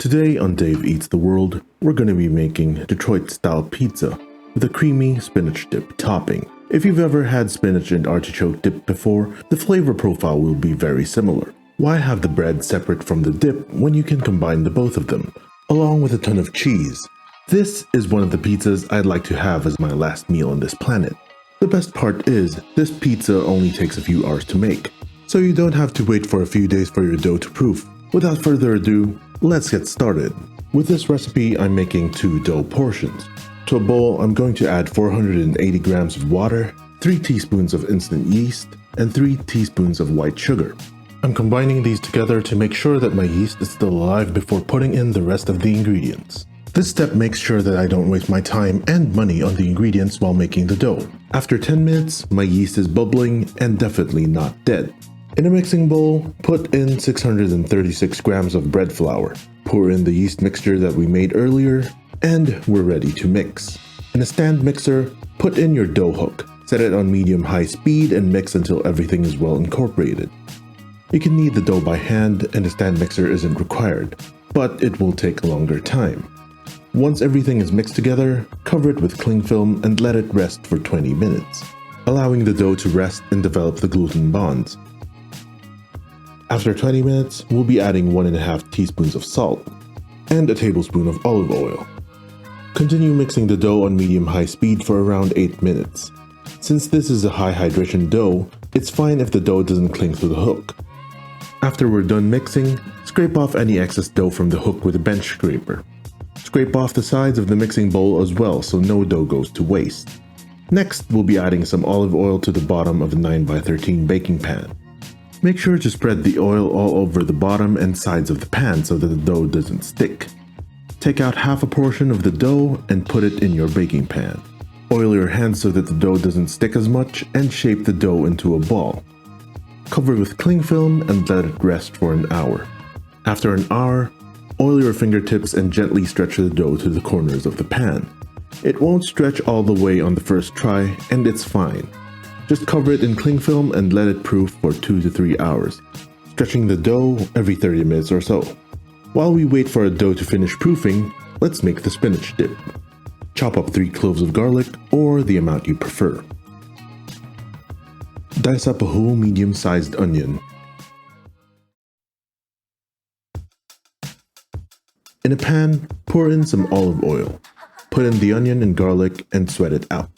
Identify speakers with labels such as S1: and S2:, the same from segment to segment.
S1: Today on Dave Eats the World, we're going to be making Detroit-style pizza with a creamy spinach dip topping. If you've ever had spinach and artichoke dip before, the flavor profile will be very similar. Why have the bread separate from the dip when you can combine the both of them, along with a ton of cheese? This is one of the pizzas I'd like to have as my last meal on this planet. The best part is, this pizza only takes a few hours to make, so you don't have to wait for a few days for your dough to proof. Without further ado, let's get started. With this recipe, I'm making 2 dough portions. To a bowl, I'm going to add 480 grams of water, 3 teaspoons of instant yeast, and 3 teaspoons of white sugar. I'm combining these together to make sure that my yeast is still alive before putting in the rest of the ingredients. This step makes sure that I don't waste my time and money on the ingredients while making the dough. After 10 minutes, my yeast is bubbling and definitely not dead. In a mixing bowl, put in 636 grams of bread flour. Pour in the yeast mixture that we made earlier, and we're ready to mix. In a stand mixer, put in your dough hook. Set it on medium-high speed and mix until everything is well incorporated. You can knead the dough by hand and a stand mixer isn't required, but it will take a longer time. Once everything is mixed together, cover it with cling film and let it rest for 20 minutes, allowing the dough to rest and develop the gluten bonds. After 20 minutes, we'll be adding 1.5 teaspoons of salt and a tablespoon of olive oil. Continue mixing the dough on medium-high speed for around 8 minutes. Since this is a high hydration dough, it's fine if the dough doesn't cling to the hook. After we're done mixing, scrape off any excess dough from the hook with a bench scraper. Scrape off the sides of the mixing bowl as well so no dough goes to waste. Next, we'll be adding some olive oil to the bottom of a 9x13 baking pan. Make sure to spread the oil all over the bottom and sides of the pan so that the dough doesn't stick. Take out half a portion of the dough and put it in your baking pan. Oil your hands so that the dough doesn't stick as much and shape the dough into a ball. Cover with cling film and let it rest for an hour. After an hour, oil your fingertips and gently stretch the dough to the corners of the pan. It won't stretch all the way on the first try, and it's fine. Just cover it in cling film and let it proof for 2 to 3 hours, stretching the dough every 30 minutes or so. While we wait for a dough to finish proofing, let's make the spinach dip. Chop up 3 cloves of garlic, or the amount you prefer. Dice up a whole medium-sized onion. In a pan, pour in some olive oil. Put in the onion and garlic and sweat it out.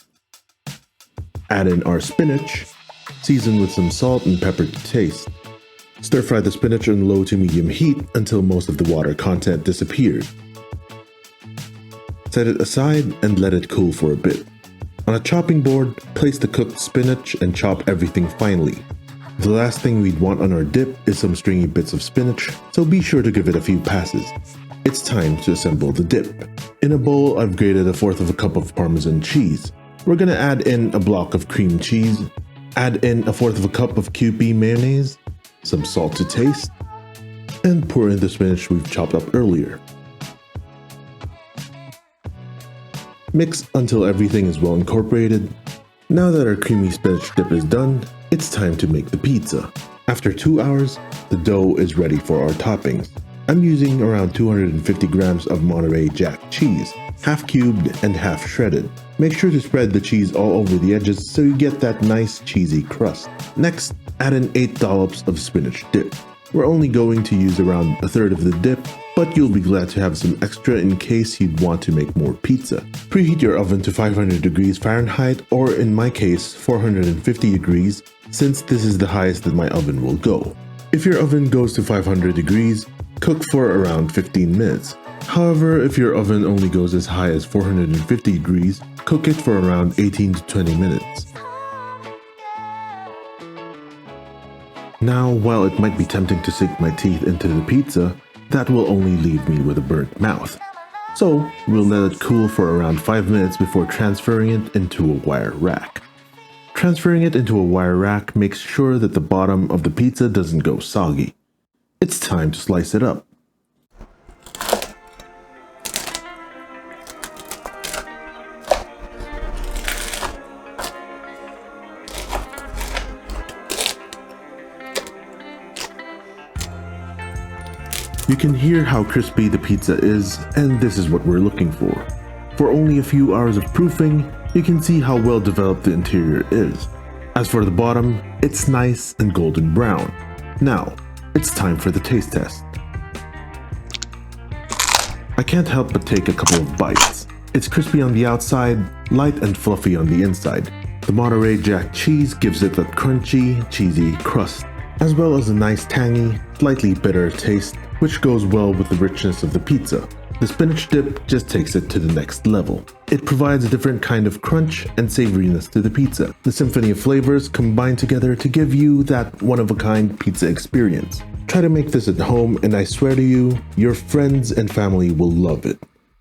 S1: Add in our spinach, season with some salt and pepper to taste. Stir fry the spinach on low to medium heat until most of the water content disappears. Set it aside and let it cool for a bit. On a chopping board, place the cooked spinach and chop everything finely. The last thing we'd want on our dip is some stringy bits of spinach, so be sure to give it a few passes. It's time to assemble the dip. In a bowl, I've grated 1/4 cup of Parmesan cheese. We're gonna add in a block of cream cheese, add in 1/4 cup of Kewpie mayonnaise, some salt to taste, and pour in the spinach we've chopped up earlier. Mix until everything is well incorporated. Now that our creamy spinach dip is done, it's time to make the pizza. After 2 hours, the dough is ready for our toppings. I'm using around 250 grams of Monterey Jack Cheese, half cubed and half shredded. Make sure to spread the cheese all over the edges so you get that nice cheesy crust. Next, add in 8 dollops of spinach dip. We're only going to use around 1/3 of the dip, but you'll be glad to have some extra in case you'd want to make more pizza. Preheat your oven to 500 degrees Fahrenheit, or in my case 450 degrees, since this is the highest that my oven will go. If your oven goes to 500 degrees, cook for around 15 minutes. However, if your oven only goes as high as 450 degrees, cook it for around 18 to 20 minutes. Now, while it might be tempting to sink my teeth into the pizza, that will only leave me with a burnt mouth. So, we'll let it cool for around 5 minutes before transferring it into a wire rack. Transferring it into a wire rack makes sure that the bottom of the pizza doesn't go soggy. It's time to slice it up. You can hear how crispy the pizza is, and this is what we're looking for. For only a few hours of proofing, you can see how well developed the interior is. As for the bottom, it's nice and golden brown. Now, it's time for the taste test. I can't help but take a couple of bites. It's crispy on the outside, light and fluffy on the inside. The Monterey Jack Cheese gives it that crunchy, cheesy crust, as well as a nice tangy, slightly bitter taste, which goes well with the richness of the pizza. The spinach dip just takes it to the next level. It provides a different kind of crunch and savoriness to the pizza. The symphony of flavors combine together to give you that one-of-a-kind pizza experience. Try to make this at home and I swear to you, your friends and family will love it.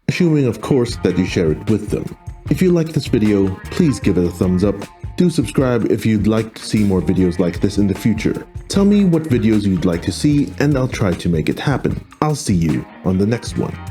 S1: Assuming of course that you share it with them. If you like this video, please give it a thumbs up. Do subscribe if you'd like to see more videos like this in the future. Tell me what videos you'd like to see and I'll try to make it happen. I'll see you on the next one.